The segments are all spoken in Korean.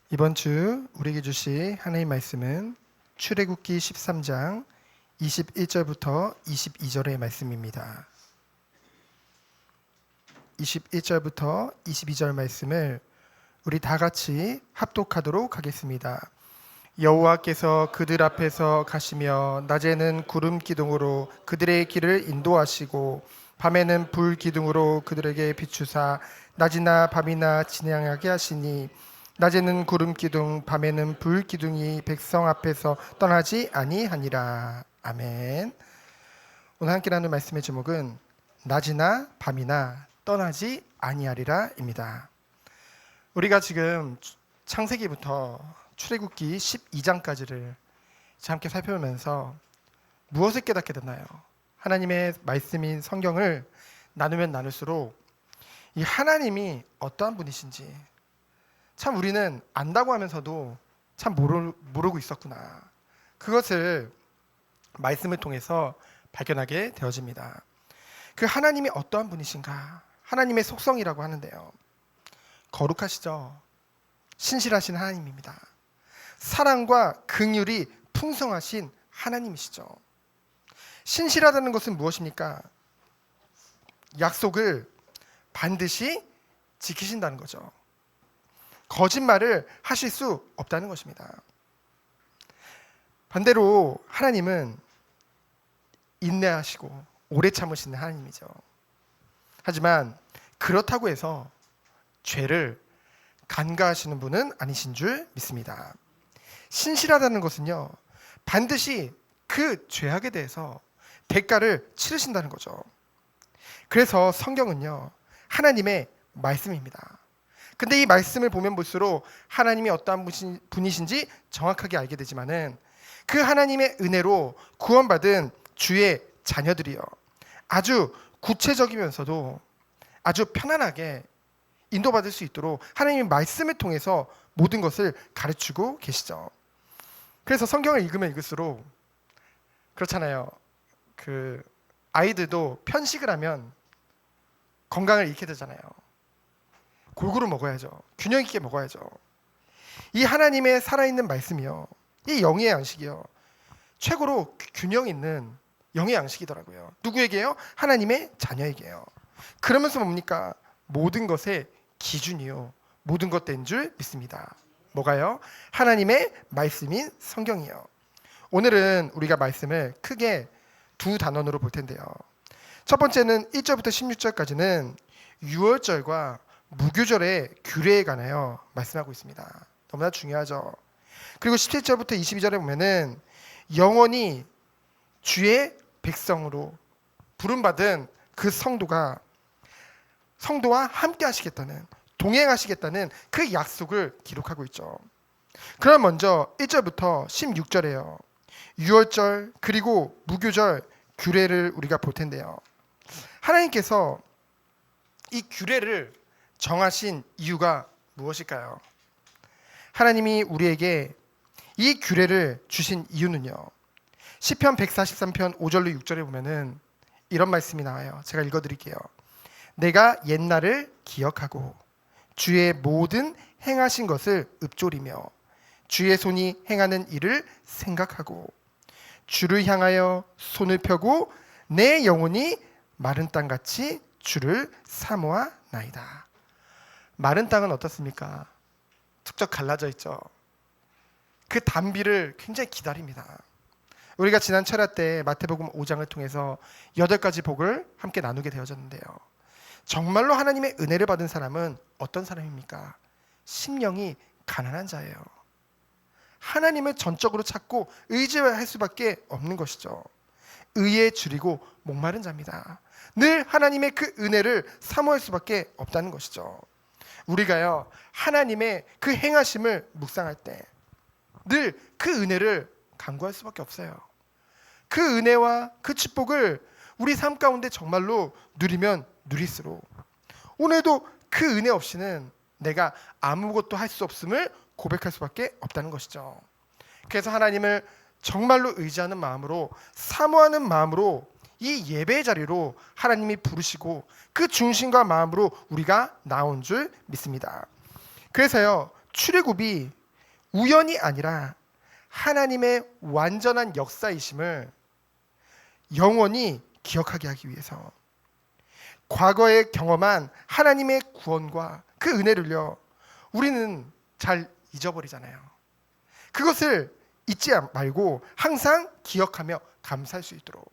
이번 주 우리에게 주실 하나님 말씀은 출애굽기 13장 21절부터 22절의 말씀입니다. 21절부터 22절 말씀을 우리 다 같이 합독하도록 하겠습니다. 여호와께서 그들 앞에서 가시며 낮에는 구름 기둥으로 그들의 길을 인도하시고 밤에는 불 기둥으로 그들에게 비추사 낮이나 밤이나 지냥하게 하시니 낮에는 구름 기둥 밤에는 불 기둥이 백성 앞에서 떠나지 아니하니라. 아멘. 오늘 함께 나눌 말씀의 제목은 낮이나 밤이나 떠나지 아니하리라입니다. 우리가 지금 창세기부터 출애굽기 12장까지를 함께 살펴보면서 무엇을 깨닫게 됐나요? 하나님의 말씀인 성경을 나누면 나눌수록 이 하나님이 어떠한 분이신지 참 우리는 안다고 하면서도 참 모르고 있었구나. 그것을 말씀을 통해서 발견하게 되어집니다. 그 하나님이 어떠한 분이신가? 하나님의 속성이라고 하는데요. 거룩하시죠. 신실하신 하나님입니다. 사랑과 긍휼이 풍성하신 하나님이시죠. 신실하다는 것은 무엇입니까? 약속을 반드시 지키신다는 거죠. 거짓말을 하실 수 없다는 것입니다. 반대로 하나님은 인내하시고 오래 참으시는 하나님이죠. 하지만 그렇다고 해서 죄를 간과하시는 분은 아니신 줄 믿습니다. 신실하다는 것은요, 반드시 그 죄악에 대해서 대가를 치르신다는 거죠. 그래서 성경은요, 하나님의 말씀입니다. 근데 이 말씀을 보면 볼수록 하나님이 어떠한 분이신지 정확하게 알게 되지만은 그 하나님의 은혜로 구원받은 주의 자녀들이요, 아주 구체적이면서도 아주 편안하게 인도받을 수 있도록 하나님의 말씀을 통해서 모든 것을 가르치고 계시죠. 그래서 성경을 읽으면 읽을수록 그렇잖아요. 그 아이들도 편식을 하면 건강을 잃게 되잖아요. 골고루 먹어야죠. 균형 있게 먹어야죠. 이 하나님의 살아있는 말씀이요, 이 영의 양식이요, 최고로 균형 있는 영의 양식이더라고요. 누구에게요? 하나님의 자녀에게요. 그러면서 뭡니까? 모든 것의 기준이요, 모든 것 된 줄 믿습니다. 뭐가요? 하나님의 말씀인 성경이요. 오늘은 우리가 말씀을 크게 두 단원으로 볼 텐데요. 첫 번째는 1절부터 16절까지는 유월절과 무교절의 규례에 관하여 말씀하고 있습니다. 너무나 중요하죠. 그리고 17절부터 22절에 보면은 영원히 주의 백성으로 부름받은 그 성도와 함께 하시겠다는, 동행하시겠다는 그 약속을 기록하고 있죠. 그럼 먼저 1절부터 16절에요. 유월절 그리고 무교절 규례를 우리가 볼 텐데요. 하나님께서 이 규례를 정하신 이유가 무엇일까요? 하나님이 우리에게 이 규례를 주신 이유는요, 시편 143편 5절로 6절에 보면은 이런 말씀이 나와요. 제가 읽어드릴게요. 내가 옛날을 기억하고 주의 모든 행하신 것을 읊조리며 주의 손이 행하는 일을 생각하고 주를 향하여 손을 펴고 내 영혼이 마른 땅같이 주를 사모하나이다. 마른 땅은 어떻습니까? 툭툭 갈라져 있죠. 그 단비를 굉장히 기다립니다. 우리가 지난 철야 때 마태복음 5장을 통해서 8가지 복을 함께 나누게 되어졌는데요. 정말로 하나님의 은혜를 받은 사람은 어떤 사람입니까? 심령이 가난한 자예요. 하나님을 전적으로 찾고 의지할 수밖에 없는 것이죠. 의에 줄이고 목마른 자입니다. 늘 하나님의 그 은혜를 사모할 수밖에 없다는 것이죠. 우리가요, 하나님의 그 행하심을 묵상할 때 늘 그 은혜를 간구할 수밖에 없어요. 그 은혜와 그 축복을 우리 삶 가운데 정말로 누리면 누릴수록 오늘도 그 은혜 없이는 내가 아무것도 할 수 없음을 고백할 수밖에 없다는 것이죠. 그래서 하나님을 정말로 의지하는 마음으로, 사모하는 마음으로 이 예배의 자리로 하나님이 부르시고 그 중심과 마음으로 우리가 나온 줄 믿습니다. 그래서요, 출애굽이 우연이 아니라 하나님의 완전한 역사이심을 영원히 기억하게 하기 위해서 과거에 경험한 하나님의 구원과 그 은혜를요, 우리는 잘 잊어버리잖아요. 그것을 잊지 말고 항상 기억하며 감사할 수 있도록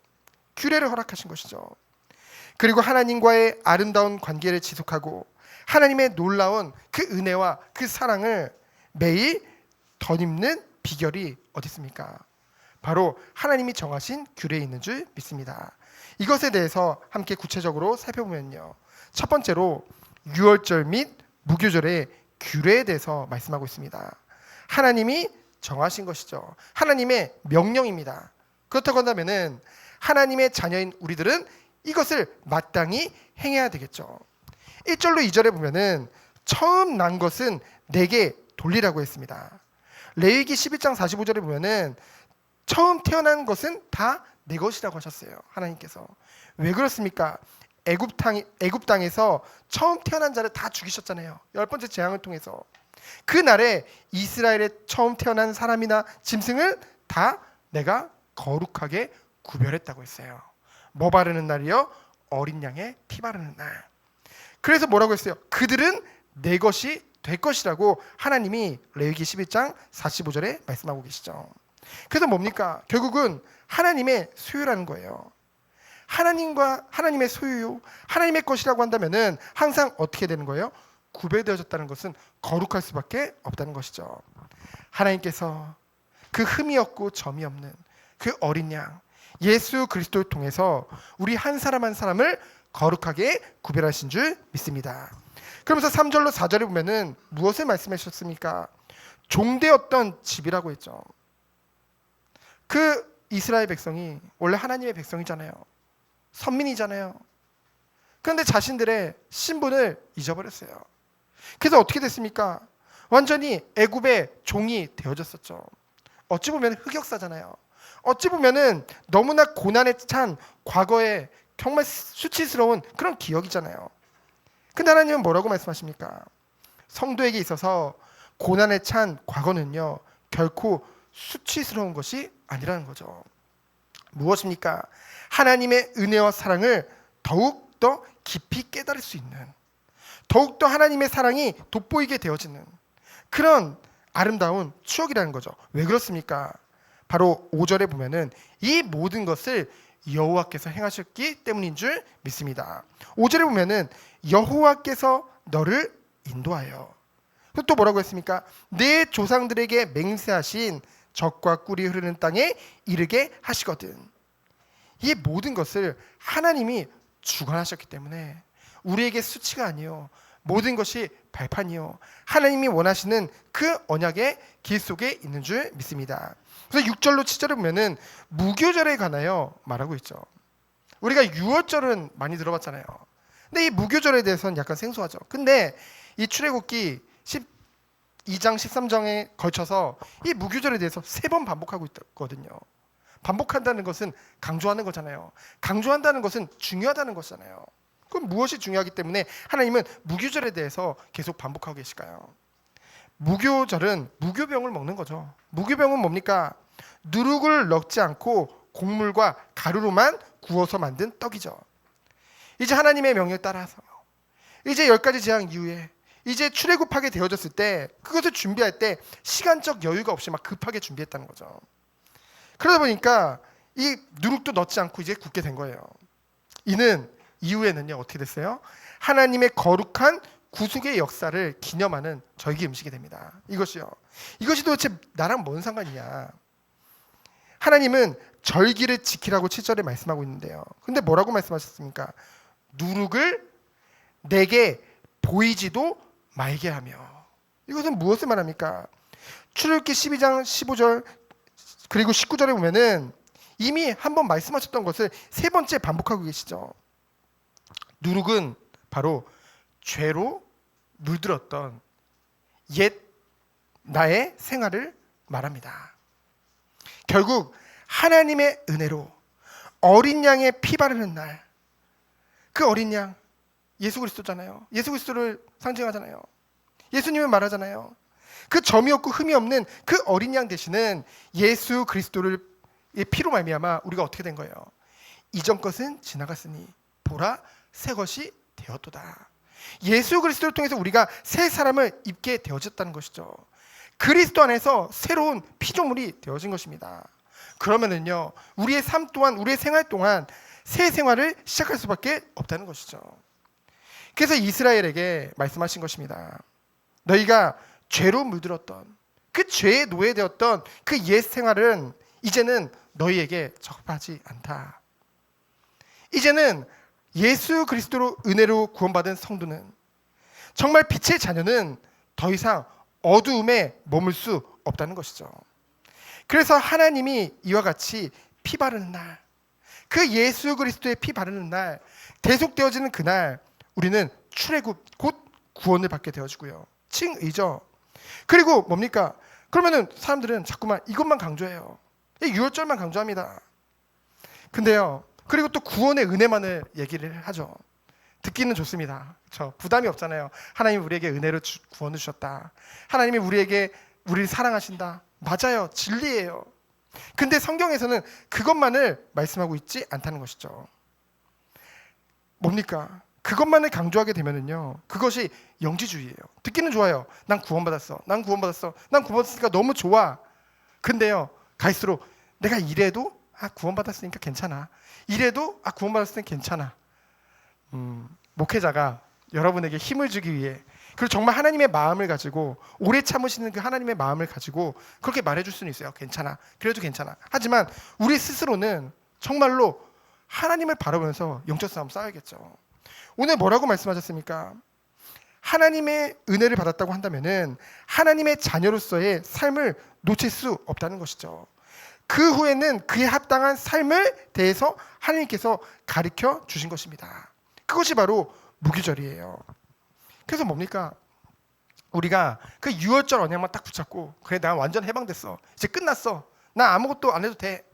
규례를 허락하신 것이죠. 그리고 하나님과의 아름다운 관계를 지속하고 하나님의 놀라운 그 은혜와 그 사랑을 매일 덧입는 비결이 어디 있습니까? 바로 하나님이 정하신 규례에 있는 줄 믿습니다. 이것에 대해서 함께 구체적으로 살펴보면요, 첫 번째로 유월절 및 무교절의 규례에 대해서 말씀하고 있습니다. 하나님이 정하신 것이죠. 하나님의 명령입니다. 그렇다고 한다면은 하나님의 자녀인 우리들은 이것을 마땅히 행해야 되겠죠. 1절로 2절에 보면은 처음 난 것은 내게 돌리라고 했습니다. 레위기 11장 45절에 보면은 처음 태어난 것은 다 내 것이라고 하셨어요. 하나님께서. 왜 그렇습니까? 애굽 땅에서 처음 태어난 자를 다 죽이셨잖아요. 10번째 재앙을 통해서. 그날에 이스라엘의 처음 태어난 사람이나 짐승을 다 내가 거룩하게 구별했다고 했어요. 뭐 바르는 날이요? 어린 양의 피 바르는 날. 그래서 뭐라고 했어요? 그들은 내 것이 될 것이라고 하나님이 레위기 11장 45절에 말씀하고 계시죠. 그래서 뭡니까? 결국은 하나님의 소유라는 거예요. 하나님과 하나님의 소유요, 하나님의 것이라고 한다면은 항상 어떻게 되는 거예요? 구별되어졌다는 것은 거룩할 수밖에 없다는 것이죠. 하나님께서 그 흠이 없고 점이 없는 그 어린 양 예수 그리스도를 통해서 우리 한 사람 한 사람을 거룩하게 구별하신 줄 믿습니다. 그러면서 3절로 4절에 보면은 무엇을 말씀하셨습니까? 종되었던 집이라고 했죠. 그 이스라엘 백성이 원래 하나님의 백성이잖아요. 선민이잖아요. 그런데 자신들의 신분을 잊어버렸어요. 그래서 어떻게 됐습니까? 완전히 애굽의 종이 되어졌었죠. 어찌 보면 흑역사잖아요. 어찌 보면은 너무나 고난에 찬 과거의 정말 수치스러운 그런 기억이잖아요. 근데 하나님은 뭐라고 말씀하십니까? 성도에게 있어서 고난에 찬 과거는요, 결코 수치스러운 것이 아니라는 거죠. 무엇입니까? 하나님의 은혜와 사랑을 더욱더 깊이 깨달을 수 있는, 더욱더 하나님의 사랑이 돋보이게 되어지는 그런 아름다운 추억이라는 거죠. 왜 그렇습니까? 바로 5절에 보면은 이 모든 것을 여호와께서 행하셨기 때문인 줄 믿습니다. 5절에 보면은 여호와께서 너를 인도하여, 또 뭐라고 했습니까? 내 조상들에게 맹세하신 젖과 꿀이 흐르는 땅에 이르게 하시거든. 이 모든 것을 하나님이 주관하셨기 때문에 우리에게 수치가 아니요, 모든 것이 발판이요, 하나님이 원하시는 그 언약의 길 속에 있는 줄 믿습니다. 그래서 6절로 7절에 보면은 무교절에 관하여 말하고 있죠. 우리가 유월절은 많이 들어봤잖아요. 근데 이 무교절에 대해서는 약간 생소하죠. 근데 이 출애굽기 12장 13장에 걸쳐서 이 무교절에 대해서 3번 반복하고 있거든요. 반복한다는 것은 강조하는 거잖아요. 강조한다는 것은 중요하다는 것이잖아요. 그럼 무엇이 중요하기 때문에 하나님은 무교절에 대해서 계속 반복하고 계실까요? 무교절은 무교병을 먹는 거죠. 무교병은 뭡니까? 누룩을 넣지 않고 곡물과 가루로만 구워서 만든 떡이죠. 이제 하나님의 명령에 따라서 이제 10가지 재앙 이후에 이제 출애굽하게 되어졌을 때 그것을 준비할 때 시간적 여유가 없이 막 급하게 준비했다는 거죠. 그러다 보니까 이 누룩도 넣지 않고 이제 굽게 된 거예요. 이는 이후에는요, 어떻게 됐어요? 하나님의 거룩한 구속의 역사를 기념하는 절기 음식이 됩니다. 이것이 도대체 나랑 뭔 상관이냐? 하나님은 절기를 지키라고 7절에 말씀하고 있는데요. 근데 뭐라고 말씀하셨습니까? 누룩을 내게 보이지도 말게 하며. 이것은 무엇을 말합니까? 출애굽기 12장 15절 그리고 19절에 보면은 이미 한번 말씀하셨던 것을 3번째 반복하고 계시죠. 누룩은 바로 죄로 물들었던 옛 나의 생활을 말합니다. 결국 하나님의 은혜로 어린 양의 피 바르는 날, 그 어린 양 예수 그리스도잖아요. 예수 그리스도를 상징하잖아요. 예수님은 말하잖아요. 그 점이 없고 흠이 없는 그 어린 양 되시는 예수 그리스도를 피로 말미암아 우리가 어떻게 된 거예요? 이전 것은 지나갔으니 보라 새 것이 되었도다. 예수 그리스도를 통해서 우리가 새 사람을 입게 되어졌다는 것이죠. 그리스도 안에서 새로운 피조물이 되어진 것입니다. 그러면은요, 우리의 삶 또한, 우리의 생활 동안 새 생활을 시작할 수밖에 없다는 것이죠. 그래서 이스라엘에게 말씀하신 것입니다. 너희가 죄로 물들었던 그 죄에 노예되었던 그 옛 생활은 이제는 너희에게 적합하지 않다. 이제는 예수 그리스도로 은혜로 구원받은 성도는, 정말 빛의 자녀는 더 이상 어두움에 머물 수 없다는 것이죠. 그래서 하나님이 이와 같이 피 바르는 날, 그 예수 그리스도의 피 바르는 날, 대속되어지는 그날 우리는 출애굽 곧 구원을 받게 되어지고요. 칭의죠. 그리고 뭡니까? 그러면은 사람들은 자꾸만 이것만 강조해요. 유월절만 강조합니다. 근데요, 그리고 또 구원의 은혜만을 얘기를 하죠. 듣기는 좋습니다. 그렇죠? 부담이 없잖아요. 하나님이 우리에게 은혜로 구원을 주셨다. 하나님이 우리를 사랑하신다. 맞아요. 진리예요. 근데 성경에서는 그것만을 말씀하고 있지 않다는 것이죠. 뭡니까? 그것만을 강조하게 되면은요, 그것이 영지주의예요. 듣기는 좋아요. 난 구원받았어. 난 구원받았어. 난 구원받았으니까 너무 좋아. 근데요, 갈수록 내가 이래도 구원받았으니까 괜찮아. 이래도 구원받았으니까 괜찮아. 목회자가 여러분에게 힘을 주기 위해, 그리고 정말 하나님의 마음을 가지고 오래 참으시는 그 하나님의 마음을 가지고 그렇게 말해줄 수는 있어요. 괜찮아. 그래도 괜찮아. 하지만 우리 스스로는 정말로 하나님을 바라보면서 영적 싸움 싸워야겠죠. 오늘 뭐라고 말씀하셨습니까? 하나님의 은혜를 받았다고 한다면은 하나님의 자녀로서의 삶을 놓칠 수 없다는 것이죠. 그 후에는 그에 합당한 삶을 대해서 하나님께서 가르쳐 주신 것입니다. 그것이 바로 무교절이에요. 그래서 뭡니까? 우리가 그 유월절 언약만 딱 붙잡고, 그래 나 완전 해방됐어, 이제 끝났어, 나 아무것도 안 해도 돼,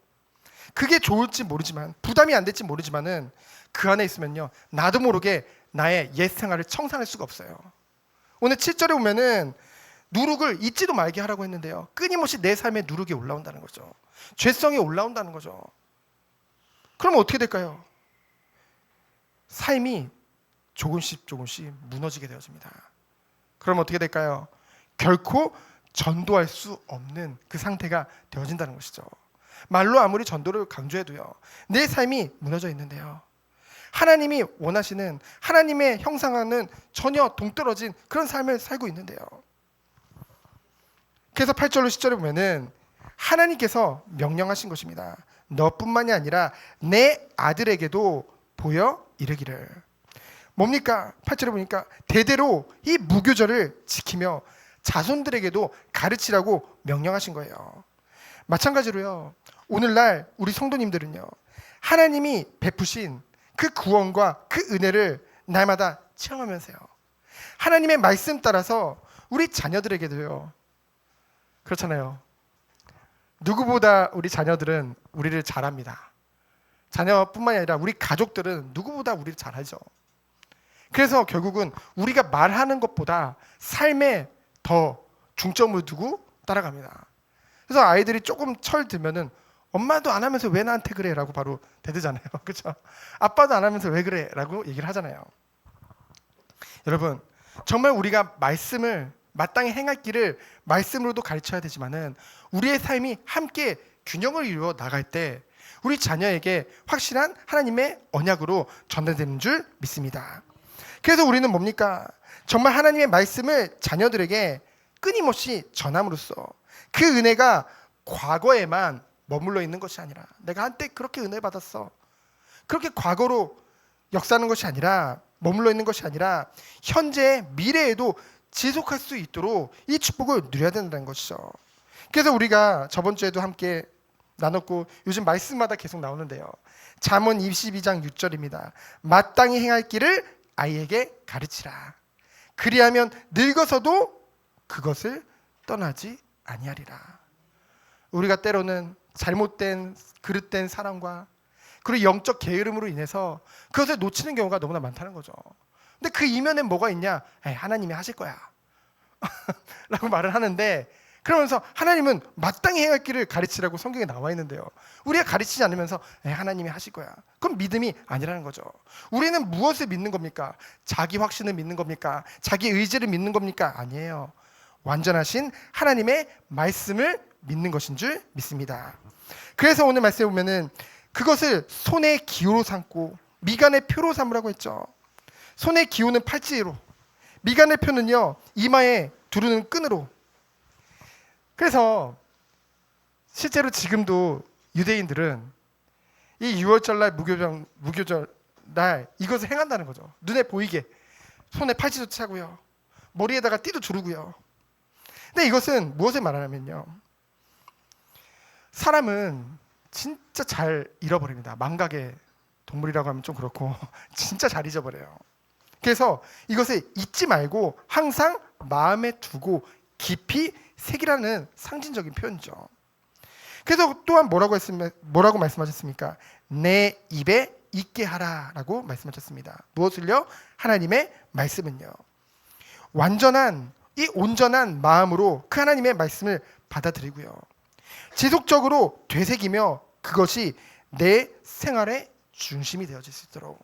그게 좋을지 모르지만, 부담이 안 될지 모르지만은 그 안에 있으면요, 나도 모르게 나의 옛 생활을 청산할 수가 없어요. 오늘 7절에 보면은 누룩을 잊지도 말게 하라고 했는데요, 끊임없이 내 삶에 누룩이 올라온다는 거죠. 죄성이 올라온다는 거죠. 그러면 어떻게 될까요? 삶이 조금씩 무너지게 되어집니다. 그럼 어떻게 될까요? 결코 전도할 수 없는 그 상태가 되어진다는 것이죠. 말로 아무리 전도를 강조해도요, 내 삶이 무너져 있는데요, 하나님이 원하시는 하나님의 형상과는 전혀 동떨어진 그런 삶을 살고 있는데요. 그래서 8절로 10절에 보면은 하나님께서 명령하신 것입니다. 너뿐만이 아니라 내 아들에게도 보여 이르기를. 뭡니까? 8절에 보니까 대대로 이 무교절을 지키며 자손들에게도 가르치라고 명령하신 거예요. 마찬가지로요, 오늘날 우리 성도님들은요, 하나님이 베푸신 그 구원과 그 은혜를 날마다 체험하면서요, 하나님의 말씀 따라서 우리 자녀들에게도요, 그렇잖아요, 누구보다 우리 자녀들은 우리를 잘 압니다. 자녀뿐만이 아니라 우리 가족들은 누구보다 우리를 잘 알죠. 그래서 결국은 우리가 말하는 것보다 삶에 더 중점을 두고 따라갑니다. 그래서 아이들이 조금 철 들면은 엄마도 안 하면서 왜 나한테 그래? 라고 바로 대들잖아요. 그렇죠? 아빠도 안 하면서 왜 그래? 라고 얘기를 하잖아요. 여러분, 정말 우리가 말씀을 마땅히 행할 길을 말씀으로도 가르쳐야 되지만은 우리의 삶이 함께 균형을 이루어 나갈 때 우리 자녀에게 확실한 하나님의 언약으로 전달되는 줄 믿습니다. 그래서 우리는 뭡니까? 정말 하나님의 말씀을 자녀들에게 끊임없이 전함으로써 그 은혜가 과거에만 머물러 있는 것이 아니라, 내가 한때 그렇게 은혜 받았어, 그렇게 과거로 역사하는 것이 아니라, 머물러 있는 것이 아니라 현재 미래에도 지속할 수 있도록 이 축복을 누려야 된다는 것이죠. 그래서 우리가 저번 주에도 함께 나눴고 요즘 말씀마다 계속 나오는데요, 잠언 22장 6절입니다. 마땅히 행할 길을 아이에게 가르치라. 그리하면 늙어서도 그것을 떠나지 아니하리라. 우리가 때로는 잘못된 그릇된 사랑과 그리고 영적 게으름으로 인해서 그것을 놓치는 경우가 너무나 많다는 거죠. 근데 그 이면에 뭐가 있냐? 하나님이 하실 거야. 라고 말을 하는데, 그러면서 하나님은 마땅히 해야 할 길을 가르치라고 성경에 나와 있는데요, 우리가 가르치지 않으면서 하나님이 하실 거야, 그건 믿음이 아니라는 거죠. 우리는 무엇을 믿는 겁니까? 자기 확신을 믿는 겁니까? 자기 의지를 믿는 겁니까? 아니에요. 완전하신 하나님의 말씀을 믿는 것인 줄 믿습니다. 그래서 오늘 말씀에 보면은 그것을 손의 기호로 삼고 미간의 표로 삼으라고 했죠. 손의 기호는 팔찌로, 미간의 표는요 이마에 두르는 끈으로. 그래서 실제로 지금도 유대인들은 이 6월절날 무교절 이것을 행한다는 거죠. 눈에 보이게 손에 팔찌도 차고요, 머리에다가 띠도 두르고요. 근데 이것은 무엇을 말하냐면요, 사람은 진짜 잘 잃어버립니다. 망각의 동물이라고 하면 좀 그렇고 진짜 잘 잊어버려요. 그래서 이것을 잊지 말고 항상 마음에 두고 깊이 새기라는 상징적인 표현이죠. 그래서 또한 뭐라고 말씀하셨습니까? 내 입에 있게 하라라고 말씀하셨습니다. 무엇을요? 하나님의 말씀은요. 온전한 마음으로 그 하나님의 말씀을 받아들이고요, 지속적으로 되새기며 그것이 내 생활의 중심이 되어질 수 있도록,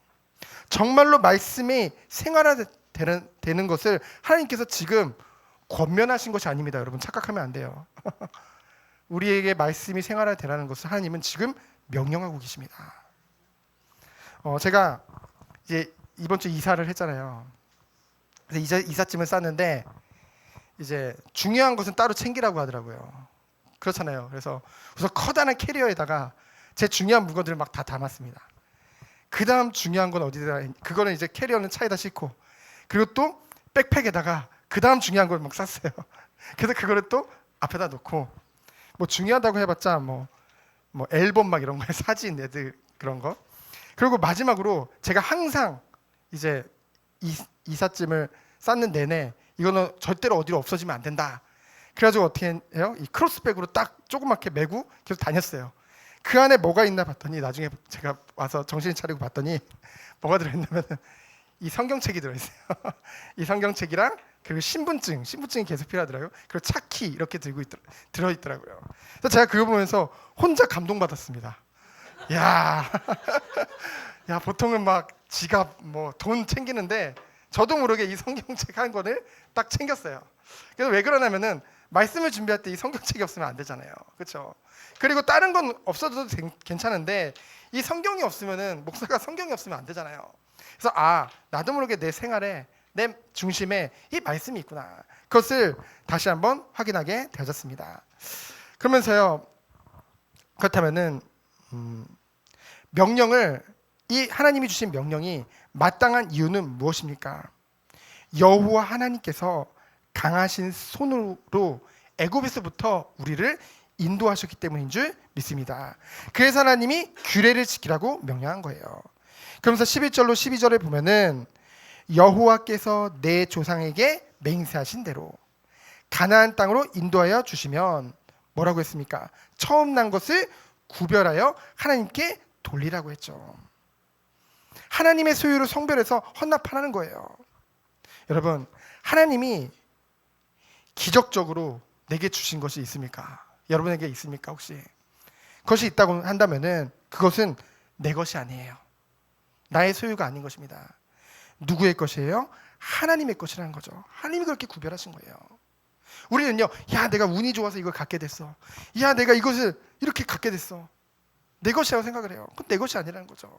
정말로 말씀이 생활화되는 것을 하나님께서 지금 권면하신 것이 아닙니다. 여러분 착각하면 안 돼요. 우리에게 말씀이 생활화되라는 것을 하나님은 지금 명령하고 계십니다. 제가 이제 이번 주 이사를 했잖아요. 그래서 이삿짐을 쌌는데 이제 중요한 것은 따로 챙기라고 하더라고요. 그렇잖아요. 그래서 우선 커다란 캐리어에다가 제 중요한 물건들을 막 다 담았습니다. 그 다음 중요한 건 어디다, 그거는 이제 캐리어는 차에다 싣고, 그리고 또 백팩에다가 그 다음 중요한 걸 막 쌌어요. 그래서 그거를 또 앞에다 놓고, 뭐 중요하다고 해봤자 뭐 앨범 막 이런 거에 사진 애들 그런 거. 그리고 마지막으로 제가 항상 이제 이삿짐을 쌌는 내내 이거는 절대로 어디로 없어지면 안 된다. 그래가지고 어떻게 해요? 이 크로스백으로 딱 조그맣게 메고 계속 다녔어요. 그 안에 뭐가 있나 봤더니, 나중에 제가 와서 정신을 차리고 봤더니 뭐가 들어있냐면 이 성경책이 들어있어요. 이 성경책이랑 그리고 신분증이 계속 필요하더라고요. 그리고 차키 이렇게 들어있더라고요. 그래서 제가 그거 보면서 혼자 감동받았습니다. 야, 보통은 막 지갑 뭐 돈 챙기는데 저도 모르게 이 성경책 한 권을 딱 챙겼어요. 그래서 왜 그러냐면은 말씀을 준비할 때 이 성경책이 없으면 안 되잖아요. 그렇죠? 그리고 다른 건 없어도 괜찮은데 이 성경이 없으면은, 목사가 성경이 없으면 안 되잖아요. 그래서 나도 모르게 내 생활에, 내 중심에 이 말씀이 있구나, 그것을 다시 한번 확인하게 되어졌습니다. 그러면서요, 그렇다면은 이 하나님이 주신 명령이 마땅한 이유는 무엇입니까? 여호와 하나님께서 강하신 손으로 애굽에서부터 우리를 인도하셨기 때문인 줄 믿습니다. 그래서 하나님이 규례를 지키라고 명령한 거예요. 그러면서 11절로 12절에 보면은 여호와께서 내 조상에게 맹세하신 대로 가나안 땅으로 인도하여 주시면 뭐라고 했습니까? 처음 난 것을 구별하여 하나님께 돌리라고 했죠. 하나님의 소유를 성별해서 헌납하라는 거예요. 여러분, 하나님이 기적적으로 내게 주신 것이 있습니까? 여러분에게 있습니까? 혹시 그것이 있다고 한다면은 그것은 내 것이 아니에요. 나의 소유가 아닌 것입니다. 누구의 것이에요? 하나님의 것이라는 거죠. 하나님이 그렇게 구별하신 거예요. 우리는요, 내가 운이 좋아서 이걸 갖게 됐어, 내가 이것을 이렇게 갖게 됐어, 내 것이라고 생각을 해요. 그건 내 것이 아니라는 거죠.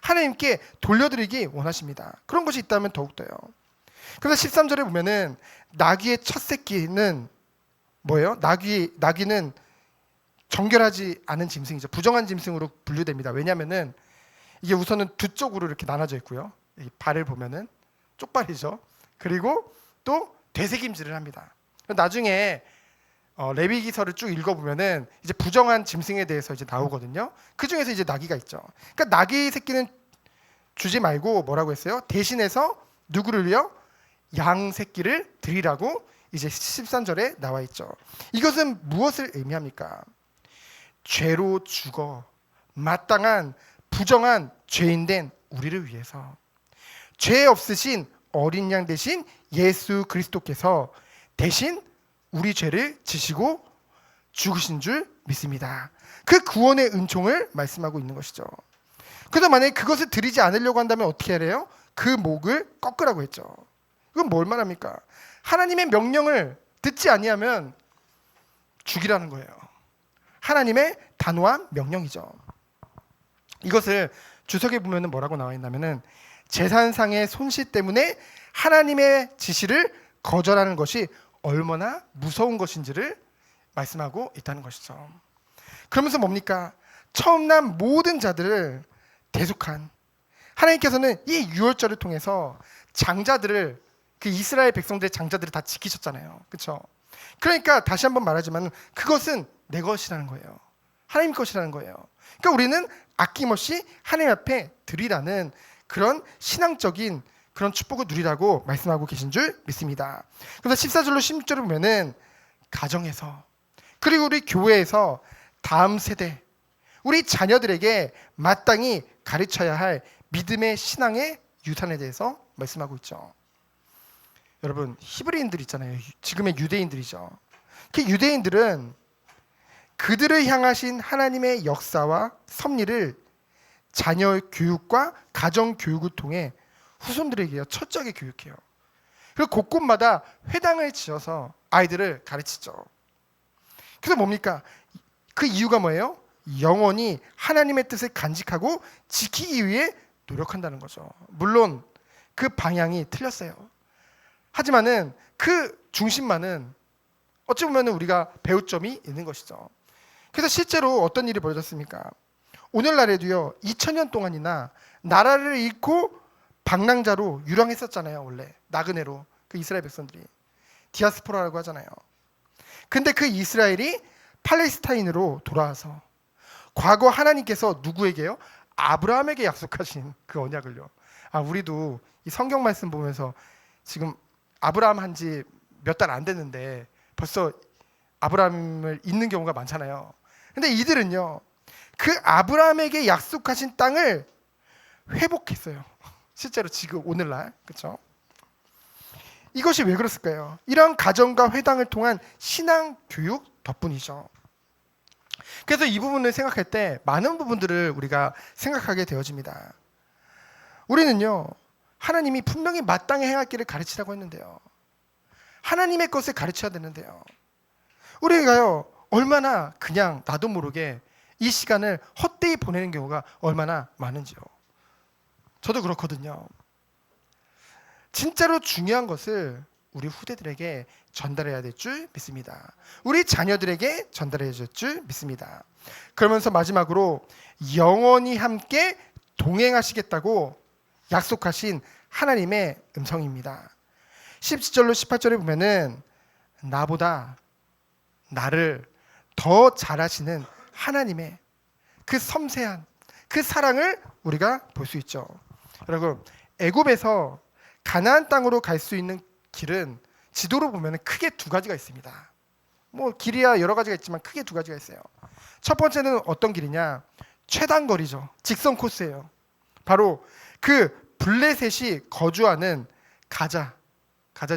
하나님께 돌려드리기 원하십니다. 그런 것이 있다면 더욱더요. 그래서 13절에 보면은 나귀의 첫 새끼는 뭐예요? 나귀는 정결하지 않은 짐승이죠. 부정한 짐승으로 분류됩니다. 왜냐하면은 이게 우선은 두 쪽으로 이렇게 나눠져 있고요. 이 발을 보면은 쪽발이죠. 그리고 또 되새김질을 합니다. 나중에 레위기서를 쭉 읽어보면은 이제 부정한 짐승에 대해서 이제 나오거든요. 그 중에서 이제 나귀가 있죠. 그러니까 나귀 새끼는 주지 말고 뭐라고 했어요? 대신해서 누구를요? 양 새끼를 드리라고 이제 13절에 나와 있죠. 이것은 무엇을 의미합니까? 죄로 죽어 마땅한 부정한 죄인된 우리를 위해서 죄 없으신 어린 양 대신 예수 그리스도께서 대신 우리 죄를 지시고 죽으신 줄 믿습니다. 그 구원의 은총을 말씀하고 있는 것이죠. 그래서 만약에 그것을 드리지 않으려고 한다면 어떻게 해야 해요? 그 목을 꺾으라고 했죠. 이건 뭘 말합니까? 하나님의 명령을 듣지 아니하면 죽이라는 거예요. 하나님의 단호한 명령이죠. 이것을 주석에 보면 뭐라고 나와 있냐면은 재산상의 손실 때문에 하나님의 지시를 거절하는 것이 얼마나 무서운 것인지를 말씀하고 있다는 것이죠. 그러면서 뭡니까? 처음 난 모든 자들을 대속한 하나님께서는 이 유월절을 통해서 장자들을 그 이스라엘 백성들의 장자들을 다 지키셨잖아요. 그렇죠? 그러니까 다시 한번 말하지만 그것은 내 것이라는 거예요. 하나님 것이라는 거예요. 그러니까 우리는 아낌없이 하나님 앞에 드리라는 그런 신앙적인 그런 축복을 누리라고 말씀하고 계신 줄 믿습니다. 그래서 14절로 16절을 보면은 가정에서 그리고 우리 교회에서 다음 세대 우리 자녀들에게 마땅히 가르쳐야 할 믿음의 신앙의 유산에 대해서 말씀하고 있죠. 여러분 히브리인들 있잖아요. 지금의 유대인들이죠. 그 유대인들은 그들을 향하신 하나님의 역사와 섭리를 자녀 교육과 가정 교육을 통해 후손들에게 철저하게 교육해요. 그리고 곳곳마다 회당을 지어서 아이들을 가르치죠. 그래서 뭡니까? 그 이유가 뭐예요? 영원히 하나님의 뜻을 간직하고 지키기 위해 노력한다는 거죠. 물론 그 방향이 틀렸어요. 하지만은 그 중심만은 어찌 보면 우리가 배울 점이 있는 것이죠. 그래서 실제로 어떤 일이 벌어졌습니까? 오늘날에도요 2000년 동안이나 나라를 잃고 방랑자로 유랑했었잖아요. 원래 나그네로 그 이스라엘 백성들이 디아스포라라고 하잖아요. 근데 그 이스라엘이 팔레스타인으로 돌아와서 과거 하나님께서 누구에게요? 아브라함에게 약속하신 그 언약을요. 우리도 이 성경 말씀 보면서 지금 아브라함 한지 몇 달 안 됐는데 벌써 아브라함을 잊는 경우가 많잖아요. 근데 이들은요 그 아브라함에게 약속하신 땅을 회복했어요. 실제로 지금 오늘날 그렇죠? 이것이 왜 그랬을까요? 이러한 가정과 회당을 통한 신앙 교육 덕분이죠. 그래서 이 부분을 생각할 때 많은 부분들을 우리가 생각하게 되어집니다. 우리는요 하나님이 분명히 마땅히 행할 길을 가르치라고 했는데요. 하나님의 것을 가르쳐야 되는데요. 우리가요 얼마나 그냥 나도 모르게 이 시간을 헛되이 보내는 경우가 얼마나 많은지요. 저도 그렇거든요. 진짜로 중요한 것을 우리 후대들에게 전달해야 될 줄 믿습니다. 우리 자녀들에게 전달해야 될 줄 믿습니다. 그러면서 마지막으로 영원히 함께 동행하시겠다고 약속하신 하나님의 음성입니다. 17절로 18절에 보면은 나보다 나를 더 잘하시는 하나님의 그 섬세한 그 사랑을 우리가 볼 수 있죠. 여러분 애굽에서 가나안 땅으로 갈 수 있는 길은 지도로 보면 크게 두 가지가 있습니다. 뭐 길이야 여러 가지가 있지만 크게 두 가지가 있어요. 첫 번째는 어떤 길이냐? 최단거리죠. 직선 코스예요. 바로 그 블레셋이 거주하는 가자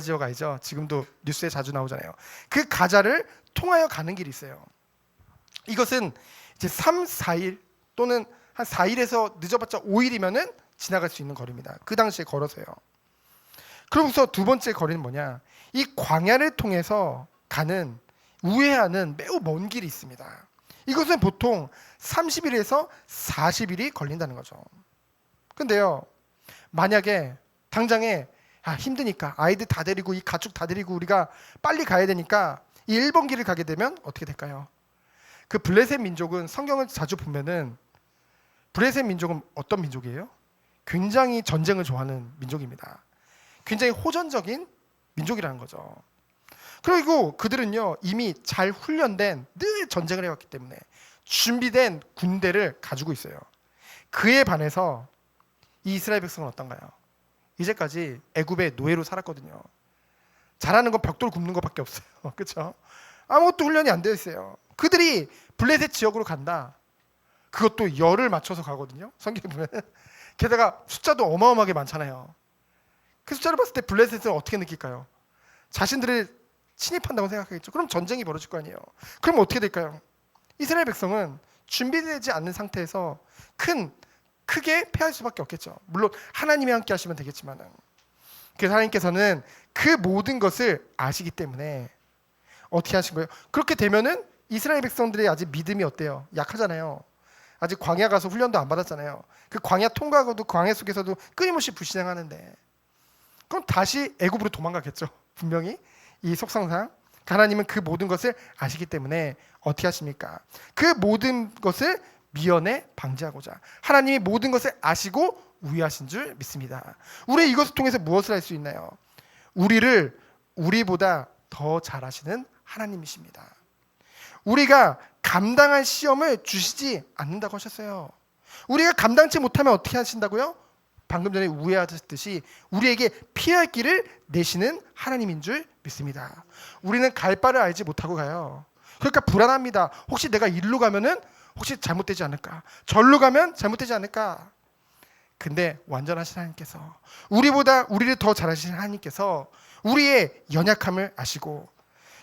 지역 알죠? 지금도 뉴스에 자주 나오잖아요. 그 가자를 통하여 가는 길이 있어요. 이것은 이제 3, 4일 또는 한 4일에서 늦어봤자 5일이면은 지나갈 수 있는 거리입니다. 그 당시에 걸어서요. 그러면서 두 번째 거리는 뭐냐? 이 광야를 통해서 가는 우회하는 매우 먼 길이 있습니다. 이것은 보통 30일에서 40일이 걸린다는 거죠. 근데요, 만약에 당장에 힘드니까 아이들 다 데리고 이 가축 다 데리고 우리가 빨리 가야 되니까 이 1번 길을 가게 되면 어떻게 될까요? 그 블레셋 민족은 성경을 자주 보면은 블레셋 민족은 어떤 민족이에요? 굉장히 전쟁을 좋아하는 민족입니다. 굉장히 호전적인 민족이라는 거죠. 그리고 그들은요 이미 잘 훈련된 늘 전쟁을 해왔기 때문에 준비된 군대를 가지고 있어요. 그에 반해서 이 이스라엘 백성은 어떤가요? 이제까지 애굽의 노예로 살았거든요. 잘하는 건 벽돌 굽는 것밖에 없어요. 그렇죠? 아무것도 훈련이 안 되어 있어요. 그들이 블레셋 지역으로 간다. 그것도 열을 맞춰서 가거든요. 성경에 보면 게다가 숫자도 어마어마하게 많잖아요. 그 숫자를 봤을 때 블레셋은 어떻게 느낄까요? 자신들을 침입한다고 생각하겠죠. 그럼 전쟁이 벌어질 거 아니에요. 그럼 어떻게 될까요? 이스라엘 백성은 준비되지 않는 상태에서 크게 패할 수밖에 없겠죠. 물론 하나님이 함께 하시면 되겠지만은. 그래서 하나님께서는 그 모든 것을 아시기 때문에 어떻게 하신 거예요? 그렇게 되면은 이스라엘 백성들의 아직 믿음이 어때요? 약하잖아요. 아직 광야 가서 훈련도 안 받았잖아요. 그 광야 통과하고도 광야 속에서도 끊임없이 불신앙하는데 그럼 다시 애굽으로 도망가겠죠. 분명히 이 속성상 하나님은 그 모든 것을 아시기 때문에 어떻게 하십니까? 그 모든 것을 미연에 방지하고자 하나님이 모든 것을 아시고 우위하신 줄 믿습니다. 우리 이것을 통해서 무엇을 할 수 있나요? 우리를 우리보다 더 잘 아시는 하나님이십니다. 우리가 감당할 시험을 주시지 않는다고 하셨어요. 우리가 감당치 못하면 어떻게 하신다고요? 방금 전에 우회하셨듯이 우리에게 피할 길을 내시는 하나님인 줄 믿습니다. 우리는 갈 바를 알지 못하고 가요. 그러니까 불안합니다. 혹시 내가 일로 가면은 혹시 잘못되지 않을까? 절로 가면 잘못되지 않을까? 근데 완전하신 하나님께서 우리보다 우리를 더 잘 아시는 하나님께서 우리의 연약함을 아시고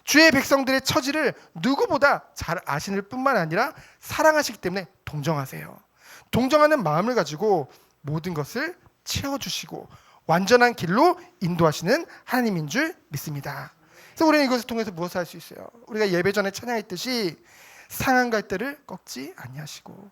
주의 백성들의 처지를 누구보다 잘 아시는 뿐만 아니라 사랑하시기 때문에 동정하세요. 동정하는 마음을 가지고 모든 것을 채워주시고 완전한 길로 인도하시는 하나님인 줄 믿습니다. 그래서 우리는 이것을 통해서 무엇을 할 수 있어요? 우리가 예배 전에 찬양했듯이 상한 갈대를 꺾지 아니하시고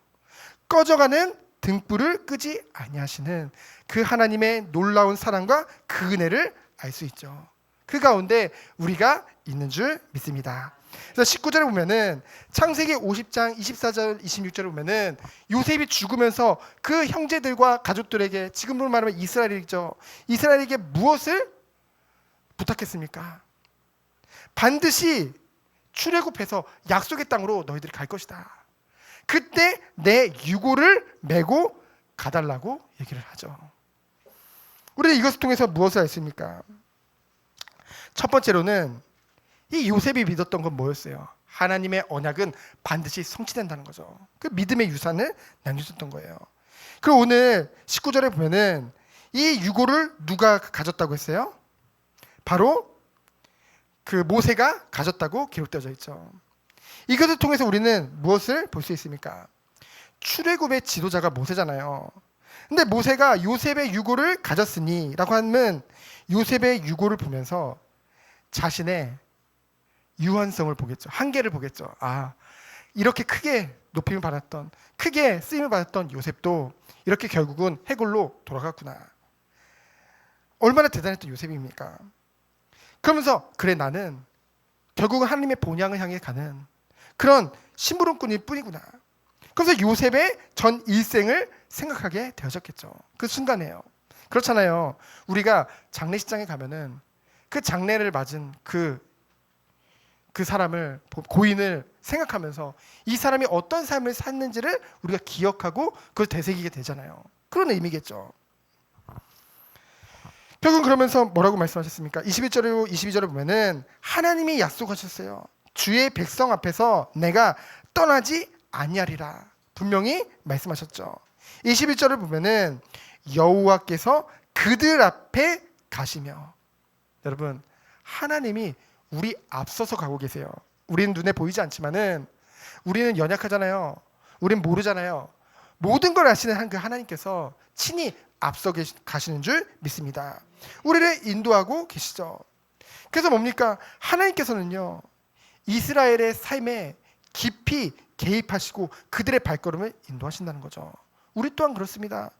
꺼져가는 등불을 끄지 아니하시는 그 하나님의 놀라운 사랑과 그 은혜를 알 수 있죠. 그 가운데 우리가 있는 줄 믿습니다. 그래서 19절에 보면은 창세기 50장 24절 26절에 보면은 요셉이 죽으면서 그 형제들과 가족들에게 지금으로 말하면 이스라엘이죠. 이스라엘에게 무엇을 부탁했습니까? 반드시 출애굽해서 약속의 땅으로 너희들이 갈 것이다. 그때 내 유고를 메고 가달라고 얘기를 하죠. 우리는 이것을 통해서 무엇을 알 수 있습니까? 첫 번째로는 이 요셉이 믿었던 건 뭐였어요? 하나님의 언약은 반드시 성취된다는 거죠. 그 믿음의 유산을 남겨줬던 거예요. 그리고 오늘 19절에 보면은 이 유고를 누가 가졌다고 했어요? 바로 그 모세가 가졌다고 기록되어 있죠. 이것을 통해서 우리는 무엇을 볼 수 있습니까? 출애굽의 지도자가 모세잖아요. 근데 모세가 요셉의 유고를 가졌으니 라고 하면 요셉의 유고를 보면서 자신의 유한성을 보겠죠. 한계를 보겠죠. 아, 이렇게 크게 높임을 받았던, 크게 쓰임을 받았던 요셉도 이렇게 결국은 해골로 돌아갔구나. 얼마나 대단했던 요셉입니까? 그러면서 그래 나는 결국은 하나님의 본향을 향해 가는 그런 심부름꾼일 뿐이구나. 그래서 요셉의 전 일생을 생각하게 되어졌겠죠. 그 순간에요. 그렇잖아요. 우리가 장례식장에 가면은 그 장례를 맞은 그 사람을 고인을 생각하면서 이 사람이 어떤 삶을 샀는지를 우리가 기억하고 그걸 되새기게 되잖아요. 그런 의미겠죠. 결국 그러면서 뭐라고 말씀하셨습니까? 21절로 22절을 보면은 하나님이 약속하셨어요. 주의 백성 앞에서 내가 떠나지 아니하리라. 분명히 말씀하셨죠. 21절을 보면은 여호와께서 그들 앞에 가시며 여러분 하나님이 우리 앞서서 가고 계세요. 우리는 눈에 보이지 않지만은 우리는 연약하잖아요. 우리는 모르잖아요. 모든 걸 아시는 그 하나님께서 친히 앞서 가시는 줄 믿습니다. 우리를 인도하고 계시죠. 그래서 뭡니까? 하나님께서는요 이스라엘의 삶에 깊이 개입하시고 그들의 발걸음을 인도하신다는 거죠. 우리 또한 그렇습니다.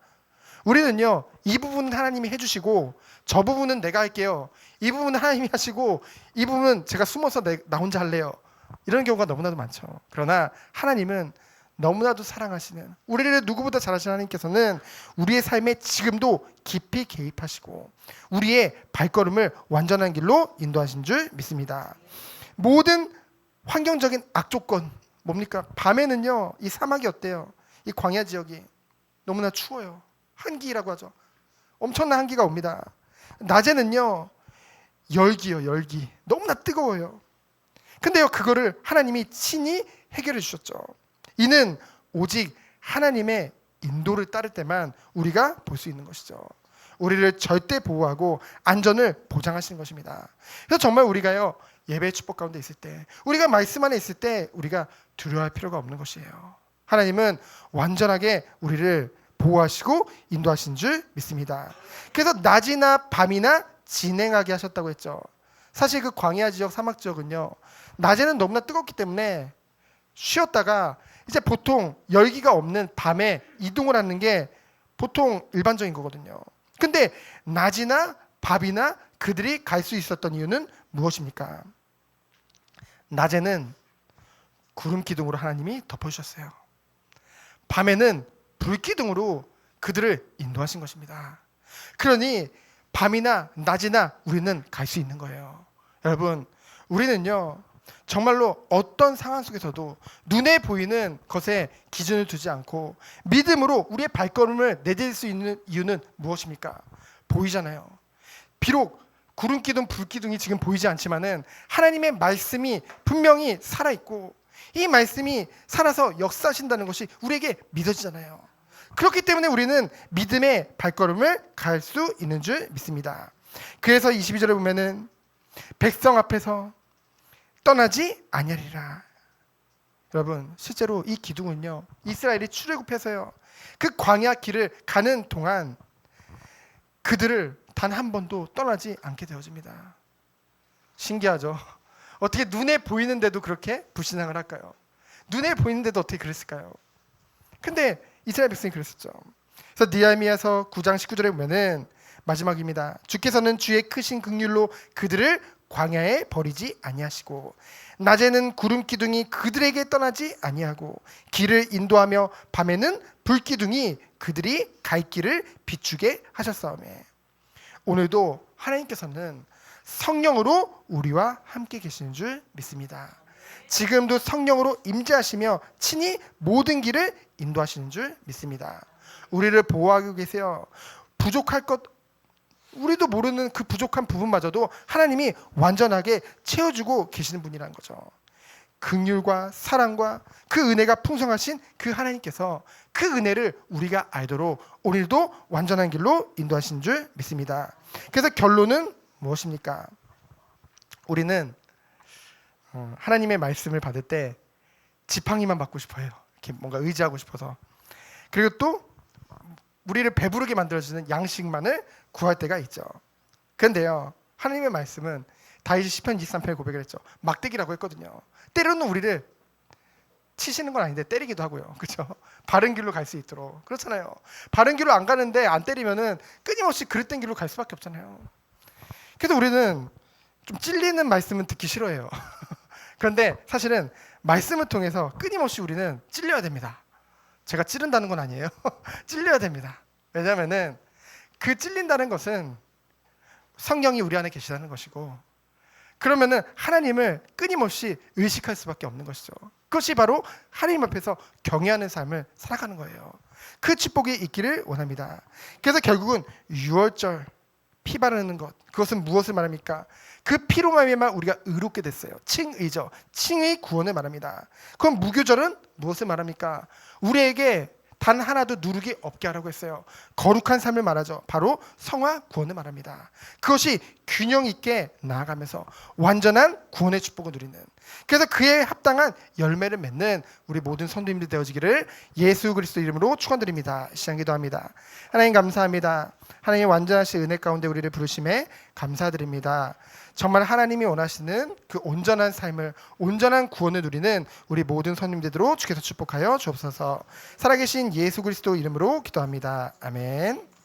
우리는요 이 부분은 하나님이 해주시고 저 부분은 내가 할게요. 이 부분은 하나님이 하시고 이 부분은 제가 숨어서 나 혼자 할래요. 이런 경우가 너무나도 많죠. 그러나 하나님은 너무나도 사랑하시는 우리를 누구보다 잘하시는 하나님께서는 우리의 삶에 지금도 깊이 개입하시고 우리의 발걸음을 완전한 길로 인도하신 줄 믿습니다. 모든 환경적인 악조건 뭡니까? 밤에는요 이 사막이 어때요? 이 광야 지역이 너무나 추워요. 한기라고 하죠. 엄청난 한기가 옵니다. 낮에는요 열기요. 열기 너무나 뜨거워요. 근데요 그거를 하나님이 친히 해결해 주셨죠. 이는 오직 하나님의 인도를 따를 때만 우리가 볼 수 있는 것이죠. 우리를 절대 보호하고 안전을 보장하시는 것입니다. 그래서 정말 우리가요 예배의 축복 가운데 있을 때, 우리가 말씀 안에 있을 때 우리가 두려워할 필요가 없는 것이에요. 하나님은 완전하게 우리를 보호하시고 인도하신 줄 믿습니다. 그래서 낮이나 밤이나 진행하게 하셨다고 했죠. 사실 그 광야 지역, 사막 지역은요, 낮에는 너무나 뜨겁기 때문에 쉬었다가 이제 보통 열기가 없는 밤에 이동을 하는 게 보통 일반적인 거거든요. 근데 낮이나 밤이나 그들이 갈 수 있었던 이유는 무엇입니까? 낮에는 구름 기둥으로 하나님이 덮어주셨어요. 밤에는 불 기둥으로 그들을 인도하신 것입니다. 그러니 밤이나 낮이나 우리는 갈 수 있는 거예요. 여러분, 우리는요, 정말로 어떤 상황 속에서도 눈에 보이는 것에 기준을 두지 않고 믿음으로 우리의 발걸음을 내딜 수 있는 이유는 무엇입니까? 보이잖아요. 비록 구름 기둥, 불 기둥이 지금 보이지 않지만은 하나님의 말씀이 분명히 살아있고 이 말씀이 살아서 역사하신다는 것이 우리에게 믿어지잖아요. 그렇기 때문에 우리는 믿음의 발걸음을 갈 수 있는 줄 믿습니다. 그래서 22절에 보면은 백성 앞에서 떠나지 아니하리라. 여러분, 실제로 이 기둥은요, 이스라엘이 출애굽해서요, 그 광야 길을 가는 동안 그들을 단 한 번도 떠나지 않게 되어집니다. 신기하죠? 어떻게 눈에 보이는데도 그렇게 불신앙을 할까요? 눈에 보이는데도 어떻게 그랬을까요? 근데 이스라엘 백성이 그랬었죠. 그래서 느헤미야서 9장 19절에 보면은 마지막입니다. 주께서는 주의 크신 긍휼로 그들을 광야에 버리지 아니하시고 낮에는 구름 기둥이 그들에게 떠나지 아니하고 길을 인도하며 밤에는 불 기둥이 그들이 갈 길을 비추게 하셨사오매. 오늘도 하나님께서는 성령으로 우리와 함께 계시는 줄 믿습니다. 지금도 성령으로 임재하시며 친히 모든 길을 인도하시는 줄 믿습니다. 우리를 보호하고 계세요. 부족할 것, 우리도 모르는 그 부족한 부분마저도 하나님이 완전하게 채워주고 계시는 분이라는 거죠. 긍휼과 사랑과 그 은혜가 풍성하신 그 하나님께서 그 은혜를 우리가 알도록 오늘도 완전한 길로 인도하신 줄 믿습니다. 그래서 결론은 무엇입니까? 우리는 하나님의 말씀을 받을 때 지팡이만 받고 싶어요. 이렇게 뭔가 의지하고 싶어서. 그리고 또 우리를 배부르게 만들어주는 양식만을 구할 때가 있죠. 그런데요, 하나님의 말씀은 다윗이 시편 23편에 고백을 했죠. 막대기라고 했거든요. 때로는 우리를 치시는 건 아닌데 때리기도 하고요. 그렇죠? 바른 길로 갈 수 있도록. 그렇잖아요. 바른 길로 안 가는데 안 때리면은 끊임없이 그릇된 길로 갈 수밖에 없잖아요. 그래서 우리는 좀 찔리는 말씀은 듣기 싫어해요. 그런데 사실은 말씀을 통해서 끊임없이 우리는 찔려야 됩니다. 제가 찌른다는 건 아니에요. 찔려야 됩니다. 왜냐하면은 그 찔린다는 것은 성령이 우리 안에 계시다는 것이고, 그러면은 하나님을 끊임없이 의식할 수밖에 없는 것이죠. 그것이 바로 하나님 앞에서 경외하는 삶을 살아가는 거예요. 그 축복이 있기를 원합니다. 그래서 결국은 유월절 피 바르는 것, 그것은 무엇을 말합니까? 그 피로 말미암아 우리가 의롭게 됐어요. 칭의죠. 칭의 구원을 말합니다. 그럼 무교절은 무엇을 말합니까? 우리에게 단 하나도 누룩이 없게 하라고 했어요. 거룩한 삶을 말하죠. 바로 성화 구원을 말합니다. 그것이 균형 있게 나아가면서 완전한 구원의 축복을 누리는, 그래서 그에 합당한 열매를 맺는 우리 모든 성도님들 되어지기를 예수 그리스도 이름으로 축원드립니다. 시간 기도합니다. 하나님 감사합니다. 하나님 완전하신 은혜 가운데 우리를 부르심에 감사드립니다. 정말 하나님이 원하시는 그 온전한 삶을, 온전한 구원을 누리는 우리 모든 성도님들로 주께서 축복하여 주옵소서. 살아계신 예수 그리스도 이름으로 기도합니다. 아멘.